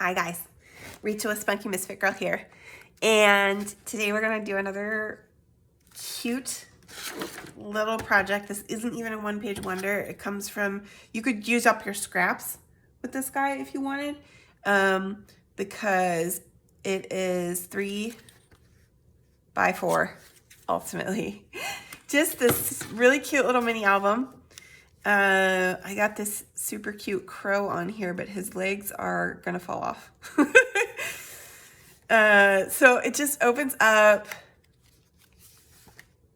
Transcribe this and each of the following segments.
Hi guys, Rachel with Spunky Misfit Girl here, and today we're gonna do another cute little project. This isn't even a one-page wonder. It comes from, you could use up your scraps with this guy if you wanted, because it is 3 by 4 ultimately. Just this really cute little mini album. I got this super cute crow on here, but his legs are gonna fall off. So it just opens up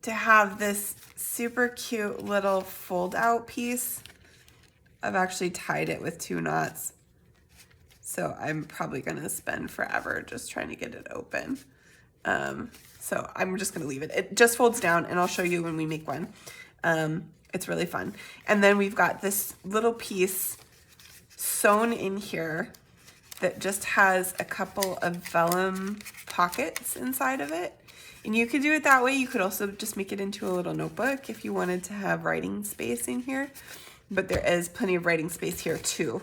to have this super cute little fold out piece. I've actually tied it with 2 knots. So I'm probably gonna spend forever just trying to get it open. So I'm just gonna leave it. It just folds down and I'll show you when we make one. It's really fun. And then we've got this little piece sewn in here that just has a couple of vellum pockets inside of it. And you could do it that way. You could also just make it into a little notebook if you wanted to have writing space in here. But there is plenty of writing space here too.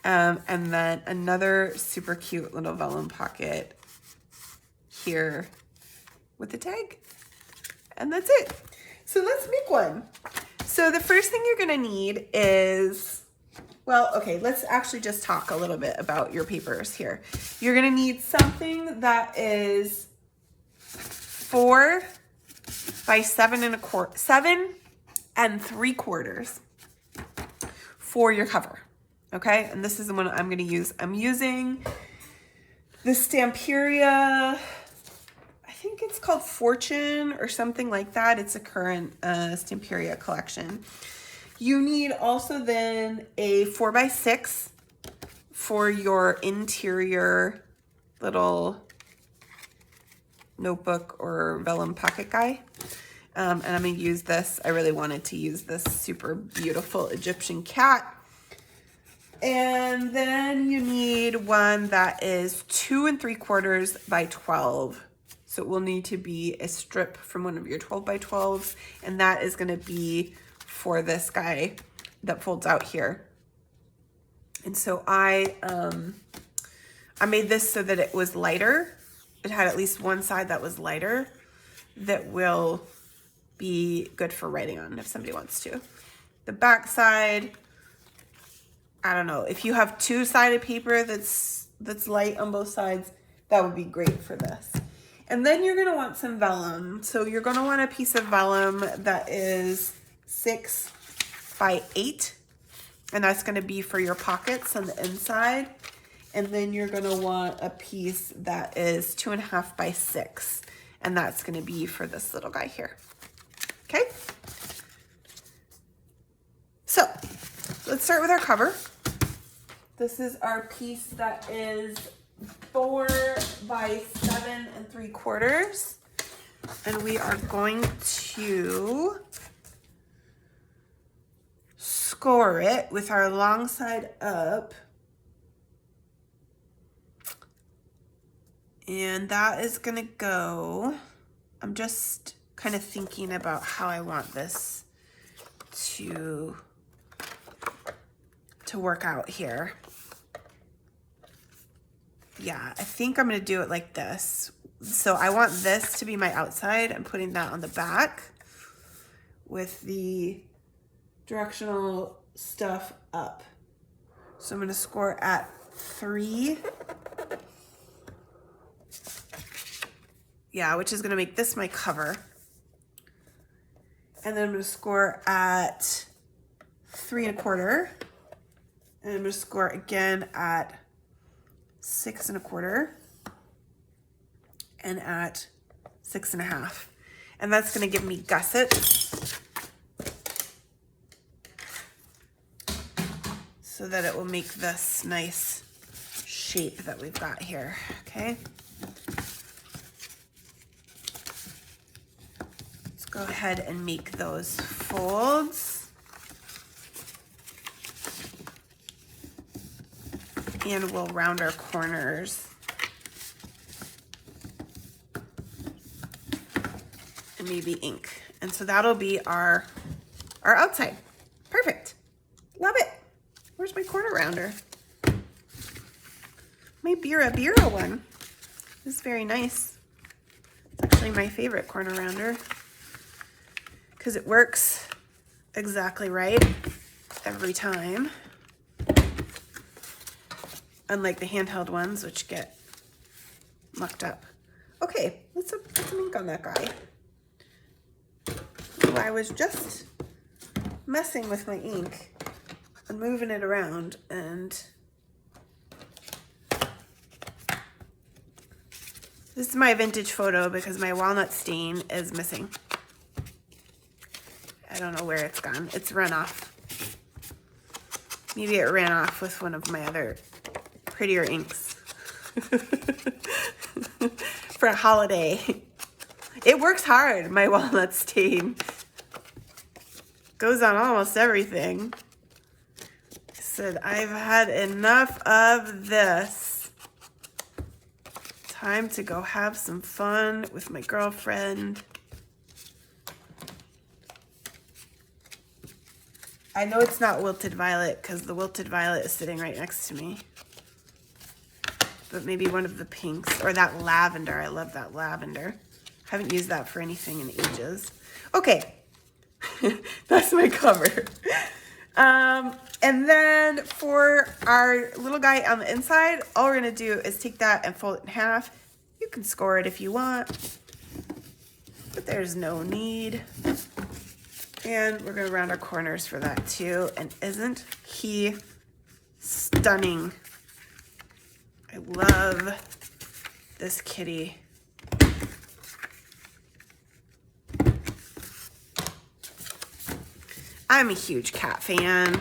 And then another super cute little vellum pocket here with the tag. And that's it. So let's make one. So the first thing you're gonna need is, well, okay, let's actually just talk a little bit about your papers here. You're gonna need something that is 4 by 7 3/4 for your cover, okay? And this is the one I'm gonna use. I'm using the Stamperia, I think it's called Fortune or something like that. It's a current Stamperia collection. You need also then a 4 by 6 for your interior little notebook or vellum pocket guy. And I'm gonna use this. I really wanted to use this super beautiful Egyptian cat. And then you need one that is 2 3/4 by 12. So it will need to be a strip from one of your 12 by 12s. And that is gonna be for this guy that folds out here. And so I made this so that it was lighter. It had at least one side that was lighter that will be good for writing on if somebody wants to. The back side, I don't know, if you have 2-sided paper that's light on both sides, that would be great for this. And then you're gonna want some vellum. So you're gonna want a piece of vellum that is 6 by 8, and that's gonna be for your pockets on the inside. And then you're gonna want a piece that is 2.5 by 6, and that's gonna be for this little guy here, okay? So let's start with our cover. This is our piece that is 4 by 7 3/4, and we are going to score it with our long side up, and that is gonna go, I'm just kind of thinking about how I want this to work out here. Yeah, I think I'm gonna do it like this. So I want this to be my outside. I'm putting that on the back with the directional stuff up. So I'm gonna score at 3. Yeah, which is gonna make this my cover. And then I'm gonna score at 3 1/4. And I'm gonna score again at 6 1/4 and at 6 1/2. And that's gonna give me gussets so that it will make this nice shape that we've got here, okay? Let's go ahead and make those folds. And we'll round our corners. And maybe ink. And so that'll be our outside. Perfect. Love it. Where's my corner rounder? my Bira one. This is very nice. It's actually my favorite corner rounder because it works exactly right every time. Unlike the handheld ones, which get mucked up. Okay, let's put some ink on that guy. Oh, I was just messing with my ink and moving it around, and this is my vintage photo because my walnut stain is missing. I don't know where it's gone. It's run off. Maybe it ran off with one of my other prettier inks for a holiday. It works hard, my walnut stain. Goes on almost everything. I said, I've had enough of this. Time to go have some fun with my girlfriend. I know it's not Wilted Violet because the Wilted Violet is sitting right next to me. But maybe one of the pinks or that lavender. I love that lavender. Haven't used that for anything in ages. Okay, that's my cover. And then for our little guy on the inside, all we're gonna do is take that and fold it in half. You can score it if you want, but there's no need. And we're gonna round our corners for that too. And isn't he stunning? I love this kitty. I'm a huge cat fan.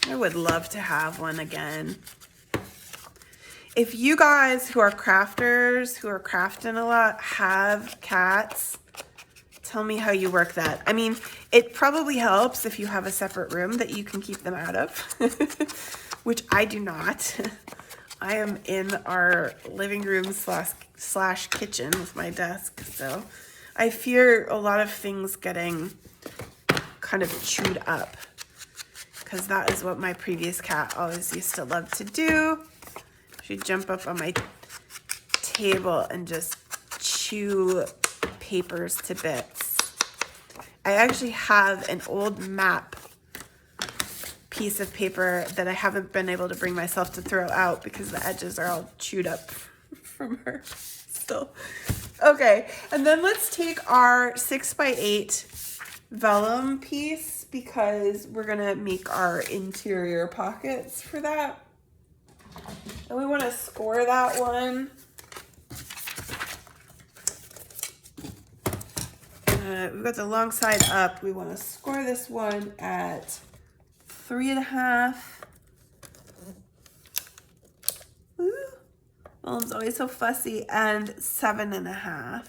I would love to have one again. If you guys who are crafters, who are crafting a lot, have cats, tell me how you work that. I mean, it probably helps if you have a separate room that you can keep them out of, which I do not. I am in our living room slash kitchen with my desk, so I fear a lot of things getting kind of chewed up, because that is what my previous cat always used to love to do. She'd jump up on my table and just chew papers to bits. I actually have an old map piece of paper that I haven't been able to bring myself to throw out because the edges are all chewed up from her still. Okay, and then let's take our 6x8 vellum piece because we're gonna make our interior pockets for that. And we want to score that one. We've got the long side up. We want to score this one at 3.5. Ooh. Mom's always so fussy. And 7.5.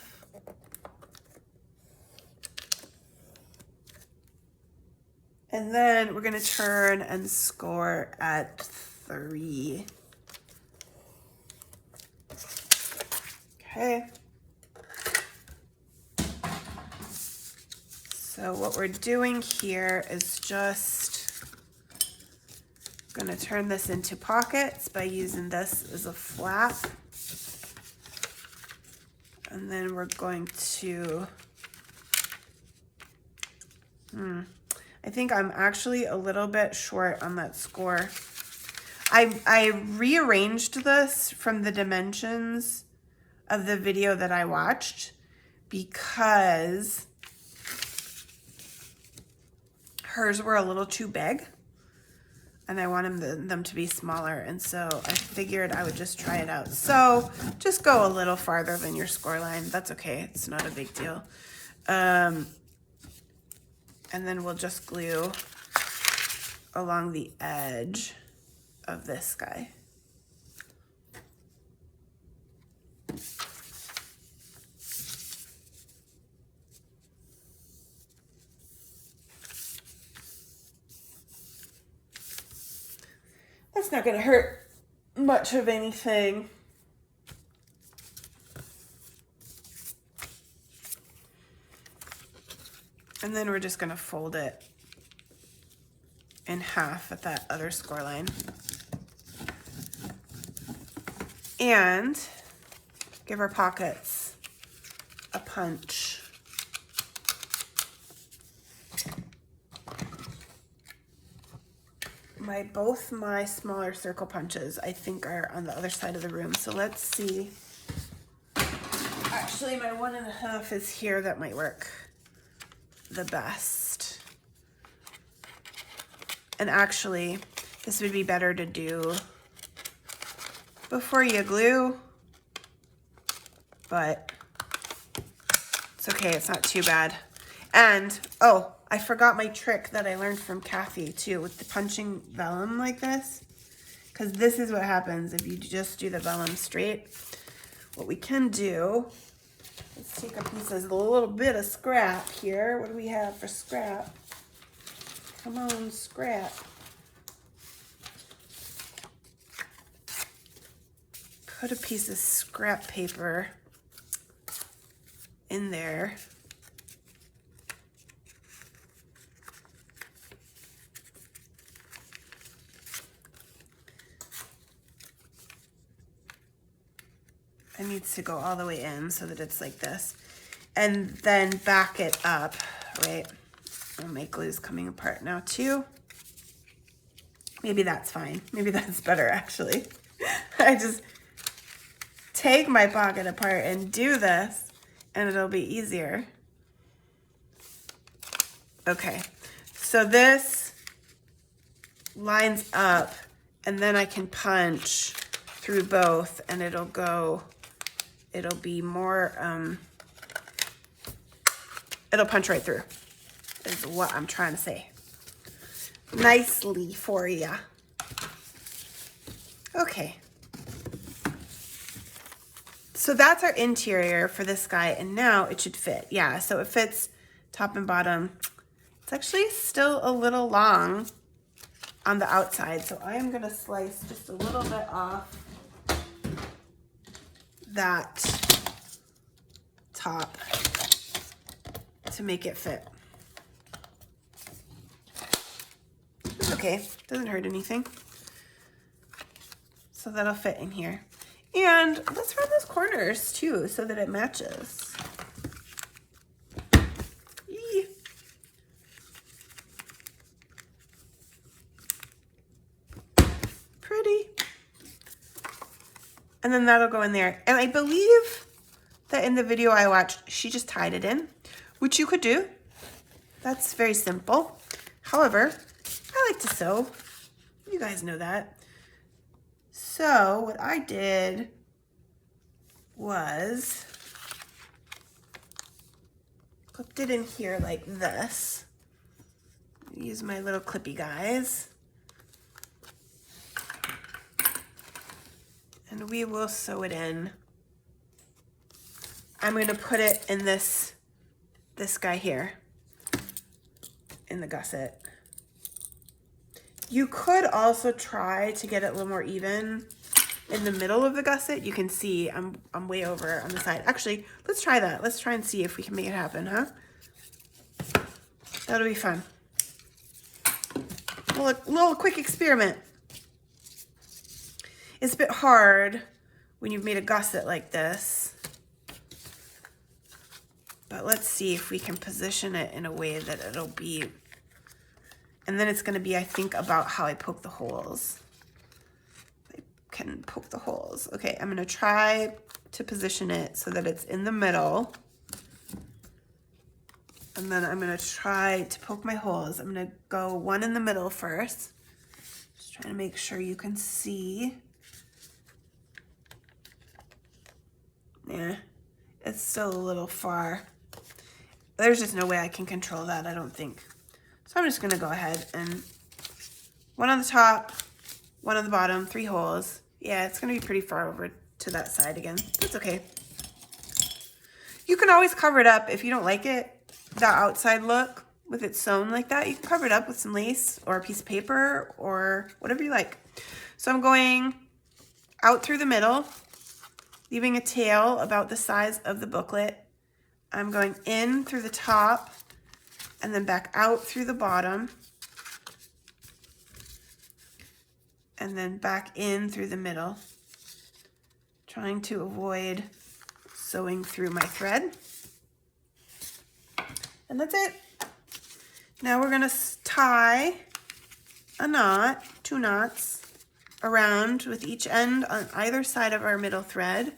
And then we're going to turn and score at 3. Okay. So what we're doing here is just going to turn this into pockets by using this as a flap. And then we're going to, I think I'm actually a little bit short on that score. I rearranged this from the dimensions of the video that I watched because hers were a little too big and I wanted them to be smaller, and so I figured I would just try it out. So just go a little farther than your score line. That's okay, it's not a big deal. And then we'll just glue along the edge of this guy. That's not going to hurt much of anything. And then we're just going to fold it in half at that other score line. and give our pockets a punch. Both my smaller circle punches, I think, are on the other side of the room. So let's see. Actually, my 1.5 is here. That might work the best. And actually, this would be better to do before you glue, but it's okay. It's not too bad. And, oh, I forgot my trick that I learned from Kathy too with the punching vellum like this, because this is what happens if you just do the vellum straight. What we can do, let's take a piece of a little bit of scrap here. What do we have for scrap? Come on, scrap. Put a piece of scrap paper in there. It needs to go all the way in so that it's like this. And then back it up, right? Oh, my glue's coming apart now too. Maybe that's fine. Maybe that's better actually. I just take my pocket apart and do this and it'll be easier. Okay, so this lines up and then I can punch through both and it'll be more, it'll punch right through, is what I'm trying to say. Nicely for ya. Okay. So that's our interior for this guy, and now it should fit. Yeah, so it fits top and bottom. It's actually still a little long on the outside, so I'm gonna slice just a little bit off that top to make it fit. It's okay, doesn't hurt anything. So that'll fit in here. And let's run those corners too so that it matches. Eee. Pretty. And then that'll go in there. And I believe that in the video I watched, she just tied it in, which you could do. That's very simple. However, I like to sew. You guys know that. So what I did was clipped it in here like this. Use my little clippy guys. And we will sew it in. I'm going to put it in this guy here, in the gusset. You could also try to get it a little more even in the middle of the gusset. You can see I'm way over on the side. Actually, let's try that. Let's try and see if we can make it happen, huh? That'll be fun. A little quick experiment. It's a bit hard when you've made a gusset like this. But let's see if we can position it in a way that it'll be, and then it's gonna be, I think, about how I poke the holes. I can poke the holes. Okay, I'm gonna try to position it so that it's in the middle. And then I'm gonna try to poke my holes. I'm gonna go one in the middle first. Just trying to make sure you can see. Yeah, it's still a little far. There's just no way I can control that, I don't think. So I'm just gonna go ahead and one on the top, one on the bottom, 3 holes. Yeah, it's gonna be pretty far over to that side again. That's okay. You can always cover it up if you don't like it, that outside look with it sewn like that. You can cover it up with some lace or a piece of paper or whatever you like. So I'm going out through the middle, leaving a tail about the size of the booklet. I'm going in through the top and then back out through the bottom and then back in through the middle. trying to avoid sewing through my thread. And that's it. Now we're gonna tie a knot, 2 knots, around with each end on either side of our middle thread,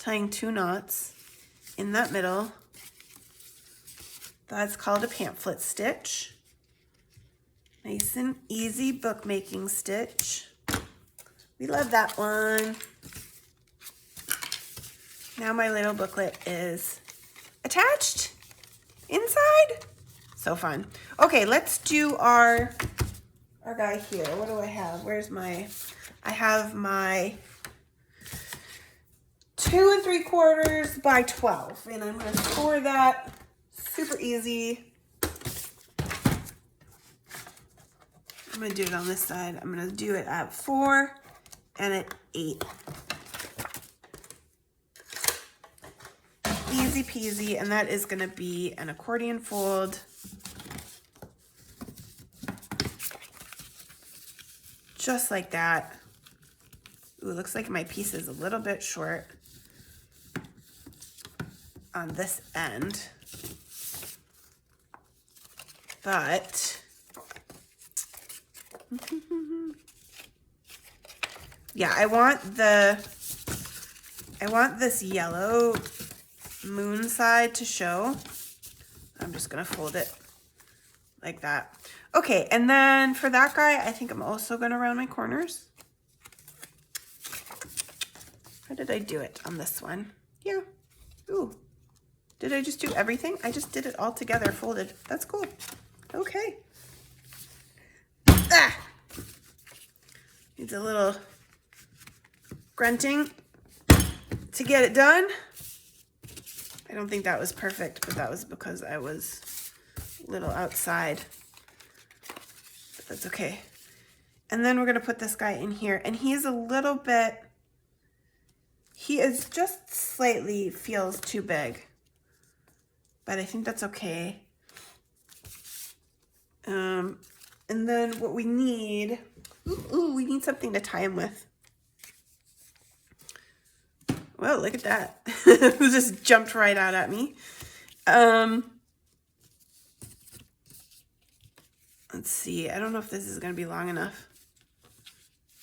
tying 2 knots in that middle. That's called a pamphlet stitch. Nice and easy bookmaking stitch. We love that one. Now my little booklet is attached inside. So fun. Okay, let's do our guy here. What do I have? Where's my, I have my 2 3/4 by 12, and I'm gonna score that. Super easy. I'm gonna do it on this side. I'm gonna do it at 4 and at 8. Easy peasy, and that is gonna be an accordion fold. Just like that. Ooh, looks like my piece is a little bit short on this end. But yeah, I want this yellow moon side to show. I'm just gonna fold it like that. Okay, and then for that guy, I think I'm also gonna round my corners. How did I do it on this one? Yeah. Ooh. Did I just do everything? I just did it all together, folded. That's cool. Okay. Ah! Needs a little grunting to get it done. I don't think that was perfect, but that was because I was a little outside. But that's okay. And then we're gonna put this guy in here, and he's a little bit, he is just slightly feels too big, but I think that's okay. And then what we need, we need something to tie him with. Well, look at that. It just jumped right out at me. Let's see. I don't know if this is going to be long enough.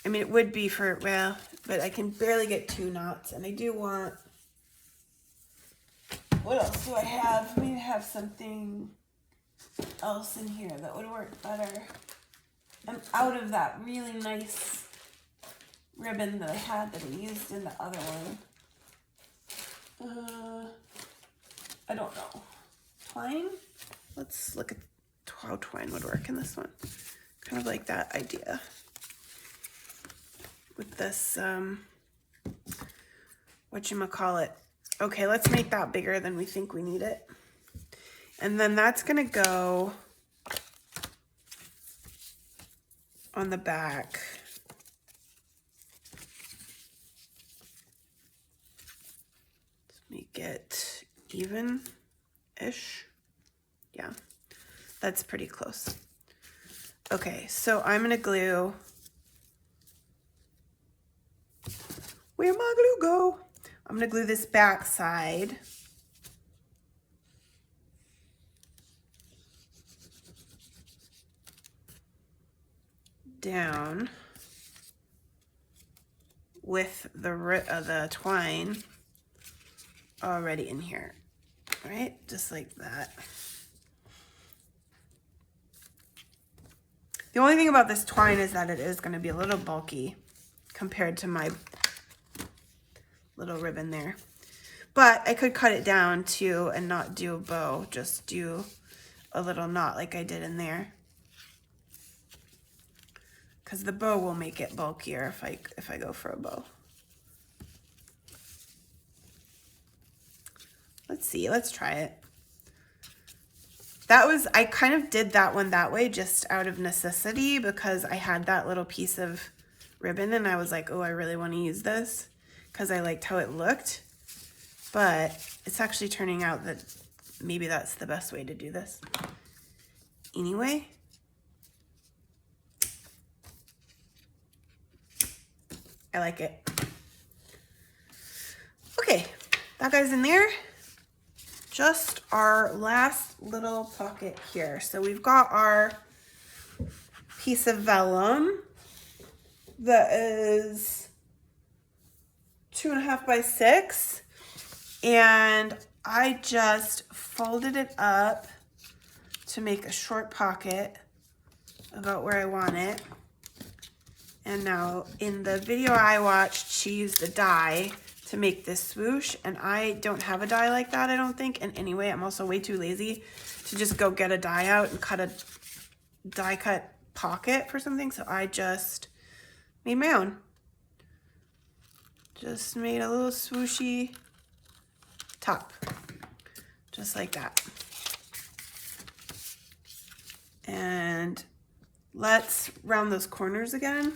I mean, it would be for, well, but I can barely get 2 knots. And I do want, what else do I have? Maybe I have something else in here that would work better. I'm out of that really nice ribbon that I had that I used in the other one. I don't know. Twine? Let's look at how twine would work in this one. Kind of like that idea. With this, whatchamacallit. Okay, let's make that bigger than we think we need it. And then that's gonna go on the back. Let's make it even-ish. Yeah, that's pretty close. Okay, so I'm gonna glue. Where'd my glue go? I'm gonna glue this back side down with the twine already in here, right? Just like that. The only thing about this twine is that it is going to be a little bulky compared to my little ribbon there. But I could cut it down too and not do a bow, just do a little knot like I did in there. Because the bow will make it bulkier if I go for a bow. Let's see, let's try it. I kind of did that one that way just out of necessity because I had that little piece of ribbon and I was like, oh, I really want to use this because I liked how it looked. But it's actually turning out that maybe that's the best way to do this. Anyway. I like it. that guy's in there. Just our last little pocket here. So we've got our piece of vellum that is 2.5 by 6, and I just folded it up to make a short pocket about where I want it. And now in the video I watched, she used a die to make this swoosh, and I don't have a die like that, I don't think. And anyway, I'm also way too lazy to just go get a die out and cut a die cut pocket for something, so I just made my own. Just made a little swooshy top, just like that. And let's round those corners again.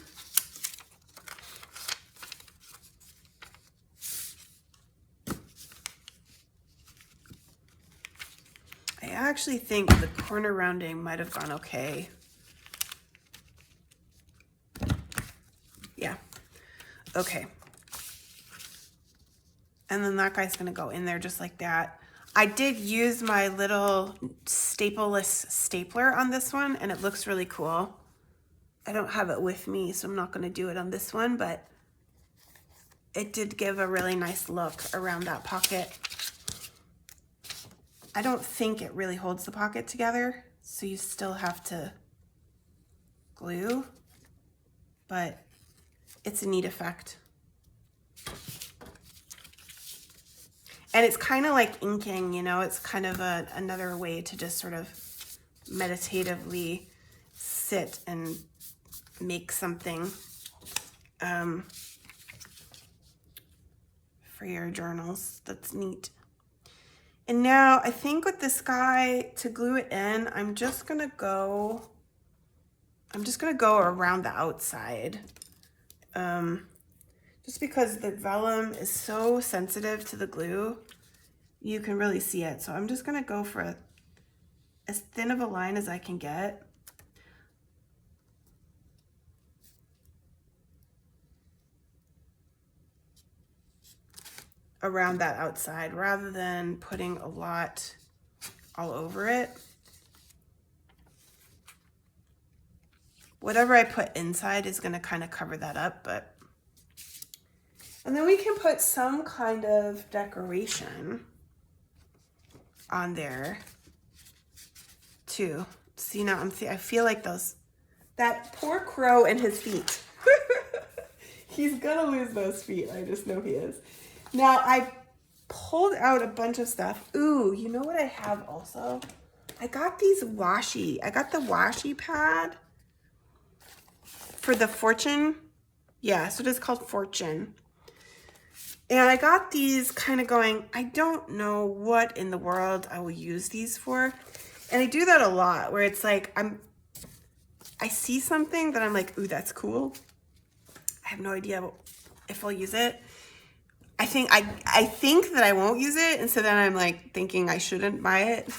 I actually think the corner rounding might have gone okay. Yeah, okay. And then that guy's gonna go in there just like that. I did use my little stapleless stapler on this one, and it looks really cool. I don't have it with me, so I'm not gonna do it on this one, but it did give a really nice look around that pocket. I don't think it really holds the pocket together, so you still have to glue, but it's a neat effect. And it's kind of like inking, you know, it's kind of another way to just sort of meditatively sit and make something for your journals. That's neat. And now I think with this guy, to glue it in, I'm just gonna go around the outside. Just because the vellum is so sensitive to the glue, you can really see it. So I'm just gonna go for as thin of a line as I can get. Around that outside, rather than putting a lot all over it. Whatever I put inside is gonna kind of cover that up, but. And then we can put some kind of decoration on there too. See, now I feel like that poor crow and his feet. He's gonna lose those feet. I just know he is. Now I pulled out a bunch of stuff. Ooh, you know what I have also? I got the washi pad for the Fortune. Yeah, so it is called Fortune. And I got these kind of going, I don't know what in the world I will use these for. And I do that a lot, where it's like, I see something that I'm like, ooh, that's cool. I have no idea if I'll use it. I think that I won't use it, and so then I'm like thinking I shouldn't buy it.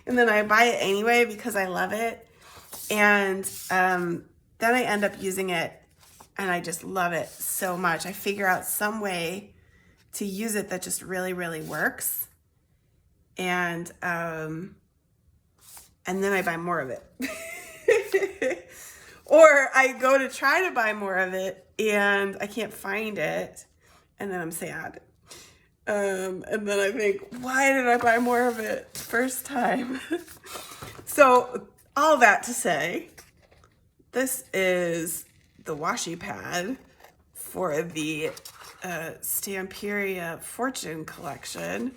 And then I buy it anyway because I love it. And then I end up using it, and I just love it so much. I figure out some way to use it that just really, really works. And then I buy more of it. Or I go to try to buy more of it and I can't find it, and then I'm sad. And then I think, why did I buy more of it first time? So all that to say, this is the washi pad for the Stamperia Fortune collection.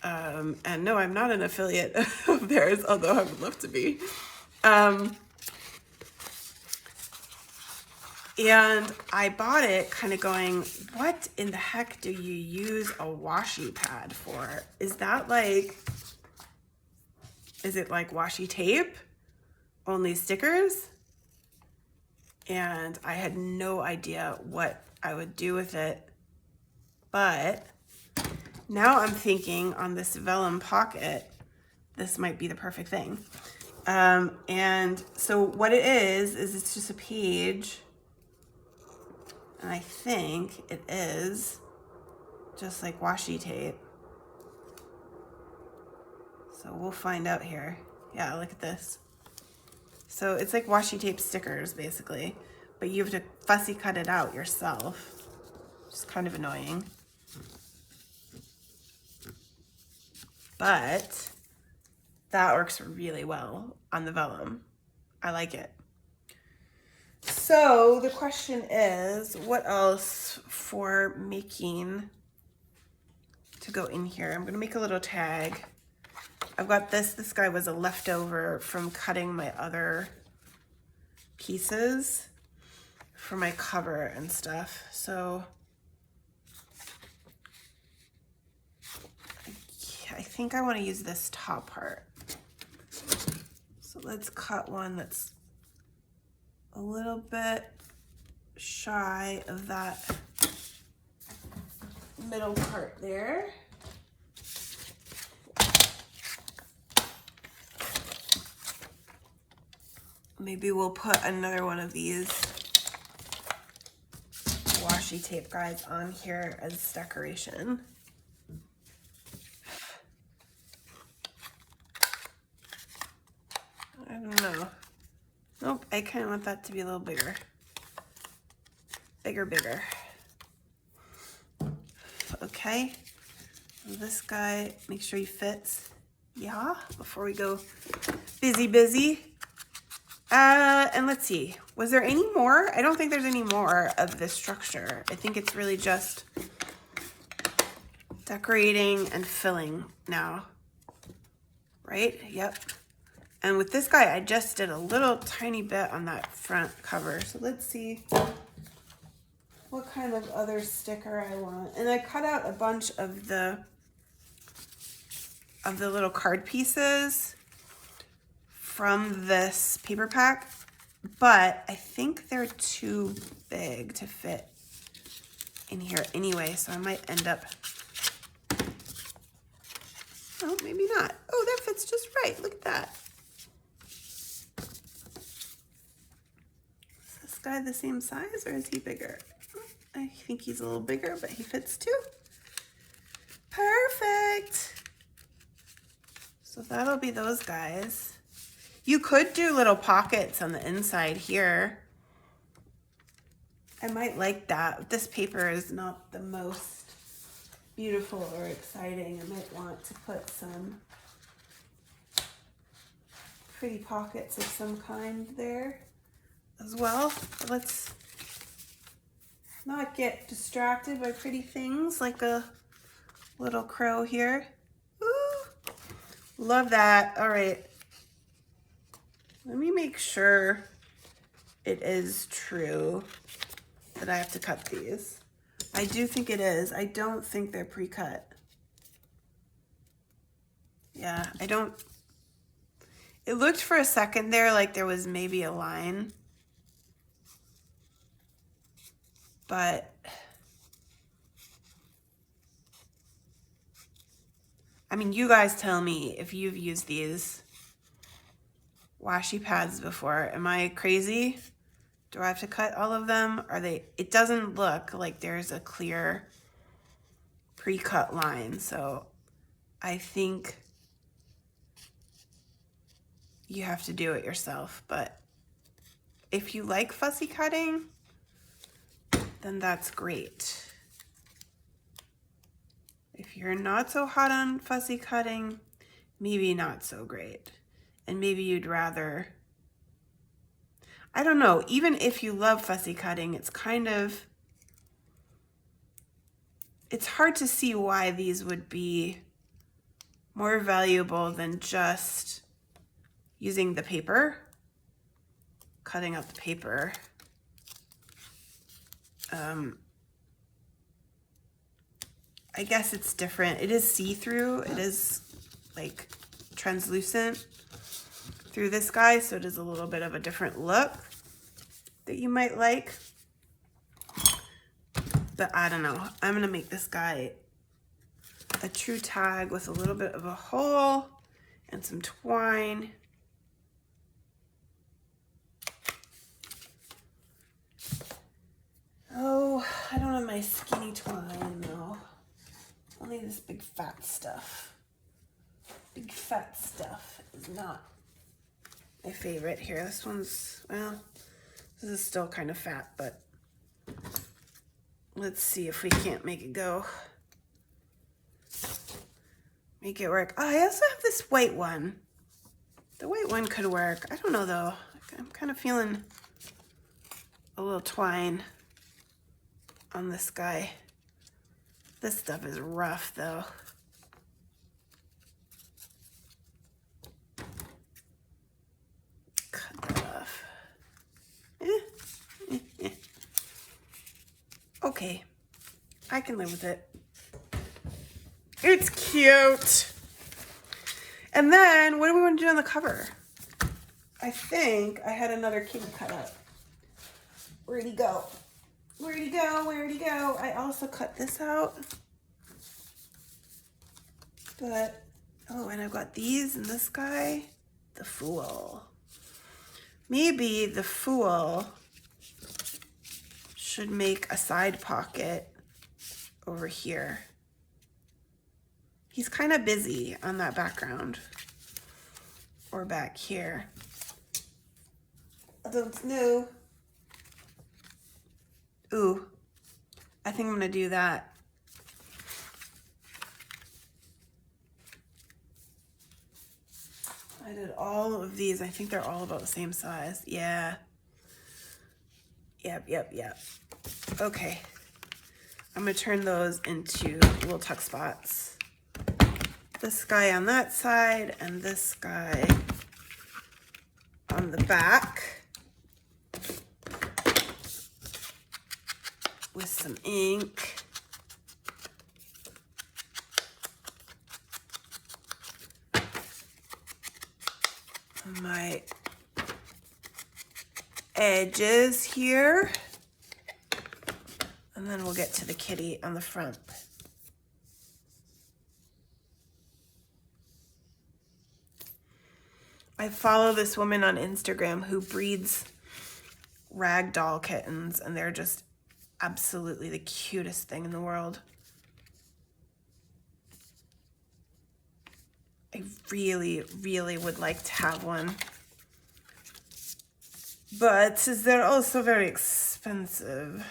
And no, I'm not an affiliate of theirs, although I would love to be. And I bought it kind of going, what in the heck do you use a washi pad for? Is it like washi tape? Only stickers? And I had no idea what I would do with it. But now I'm thinking on this vellum pocket, this might be the perfect thing. And so what it is it's just a page. And I think it is just like washi tape. So we'll find out here. Yeah, look at this. So it's like washi tape stickers basically, but you have to fussy cut it out yourself. It's kind of annoying. But that works really well on the vellum. I like it. So the question is, what else for making to go in here? I'm gonna make a little tag. I've got this. This guy was a leftover from cutting my other pieces for my cover and stuff. So I think I want to use this top part. So let's cut one that's a little bit shy of that middle part there. Maybe we'll put another one of these washi tape guys on here as decoration. I don't know. Nope, I kind of want that to be a little bigger. Bigger. Okay. This guy, make sure he fits. Yeah, before we go busy. And let's see, was there any more? I don't think there's any more of this structure. I think it's really just decorating and filling now, right? Yep. And with this guy, I just did a little tiny bit on that front cover. So let's see what kind of other sticker I want. And I cut out a bunch of the little card pieces from this paper pack, but I think they're too big to fit in here anyway, so I might end up, oh, maybe not. Oh, that fits just right, look at that. Is this guy the same size or is he bigger? I think he's a little bigger, but he fits too. Perfect. So that'll be those guys. You could do little pockets on the inside here. I might like that. This paper is not the most beautiful or exciting. I might want to put some pretty pockets of some kind there as well. Let's not get distracted by pretty things like a little crow here. Ooh, love that. All right. Let me make sure it is true that I have to cut these. I do think it is. I don't think they're pre-cut. Yeah, I don't. It looked for a second there like there was maybe a line. But I mean, you guys tell me if you've used these washi pads before. Am I crazy? Do I have to cut all of them? Are they, it doesn't look like there's a clear pre-cut line. So I think you have to do it yourself. But if you like fussy cutting, then that's great. If you're not so hot on fussy cutting, maybe not so great. And maybe you'd rather, I don't know, even if you love fussy cutting, it's kind of, it's hard to see why these would be more valuable than just using the paper, cutting out the paper. I guess it's different. It is see-through. It is like translucent through this guy, so it is a little bit of a different look that you might like. But I don't know. I'm gonna make this guy a true tag with a little bit of a hole and some twine. Oh, I don't have my skinny twine though. this big fat stuff. Big fat stuff is not my favorite here. This one's, well, this is still kind of fat, but let's see if we can't make it go. Make it work. Oh, I also have this white one. The white one could work. I don't know though. I'm kind of feeling a little twine on this guy. This stuff is rough though. Cut that off. Okay, I can live with it. It's cute. And then what do we want to do on the cover? I think I had another kitty cut up. Where'd he go? Where'd he go? Where'd he go? I also cut this out. But, oh, and I've got these and this guy. The Fool. Maybe the Fool should make a side pocket over here. He's kind of busy on that background. Or back here. I don't know. Ooh, I think I'm gonna do that. I did all of these. I think they're all about the same size. Yeah. Yep. Okay. I'm gonna turn those into little tuck spots. This guy on that side and this guy on the back. With some ink. My edges here. And then we'll get to the kitty on the front. I follow this woman on Instagram who breeds ragdoll kittens, and they're just absolutely the cutest thing in the world. I really, really would like to have one. But they're also very expensive.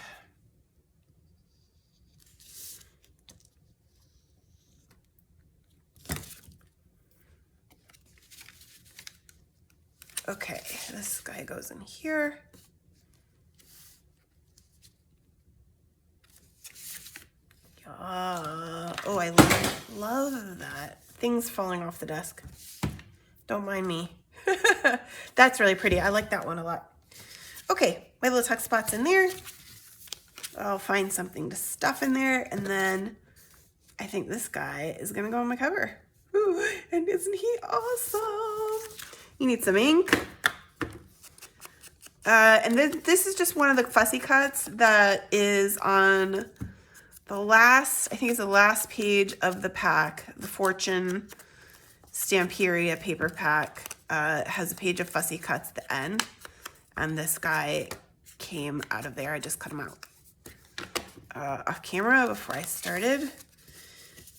Okay, this guy goes in here. Oh, I love that. Things falling off the desk. Don't mind me. That's really pretty. I like that one a lot. Okay, my little tuck spots in there. I'll find something to stuff in there, and then I think this guy is gonna go on my cover. Ooh, and isn't he awesome? You need some ink. And this is just one of the fussy cuts that is on the last, I think it's the last page of the pack. The Fortune Stamperia paper pack has a page of fussy cuts at the end. And this guy came out of there. I just cut him out off camera before I started.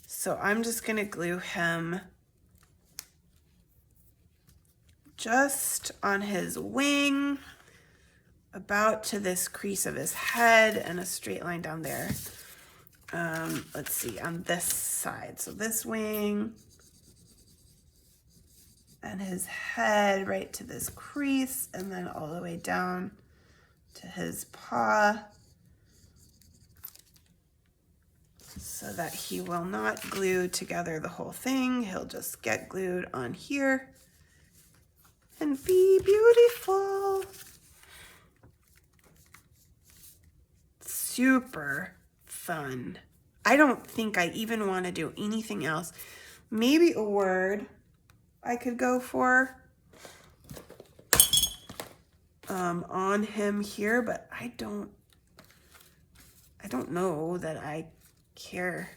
So I'm just gonna glue him just on his wing, about to this crease of his head, and a straight line down there. Let's see, on this side. So this wing and his head right to this crease, and then all the way down to his paw, so that he will not glue together the whole thing. He'll just get glued on here and be beautiful. Super fun. I don't think I even want to do anything else. Maybe a word I could go for on him here, but I don't know that I care.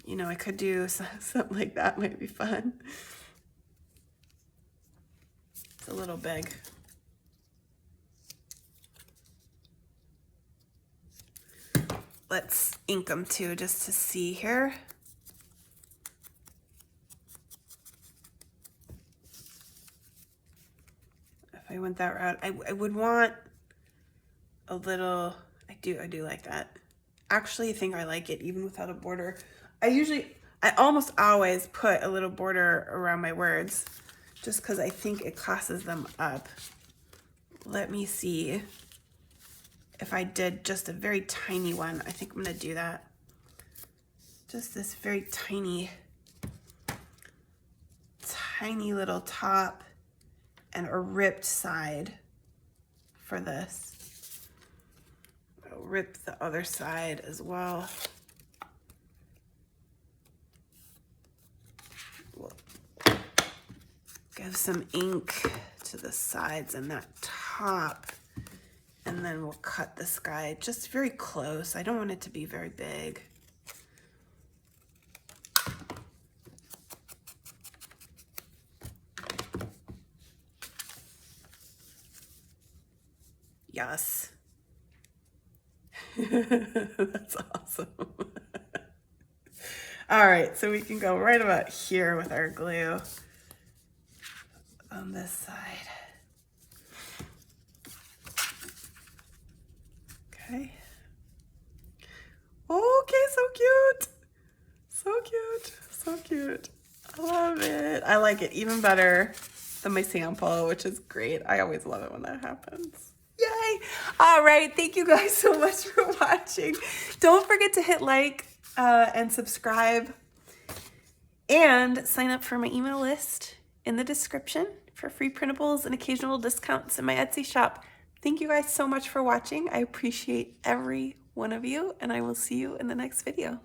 You know, I could do something like that. Might be fun. It's a little big. Let's ink them too, just to see here. went that route. I would want a little, I do like that. Actually, I think I like it even without a border. I almost always put a little border around my words just because I think it classes them up. Let me see if I did just a very tiny one. I think I'm gonna do that. Just this very tiny little top and a ripped side for this. I'll rip the other side as well. We'll give some ink to the sides and that top, and then we'll cut this guy just very close. I don't want it to be very big. Yes. That's awesome. All right, so we can go right about here with our glue on this side. Okay. Okay, so cute. So cute. So cute. I love it. I like it even better than my sample, which is great. I always love it when that happens. Yay! All right, thank you guys so much for watching. Don't forget to hit like and subscribe and sign up for my email list in the description for free printables and occasional discounts in my Etsy shop. Thank you guys so much for watching. I appreciate every one of you, and I will see you in the next video.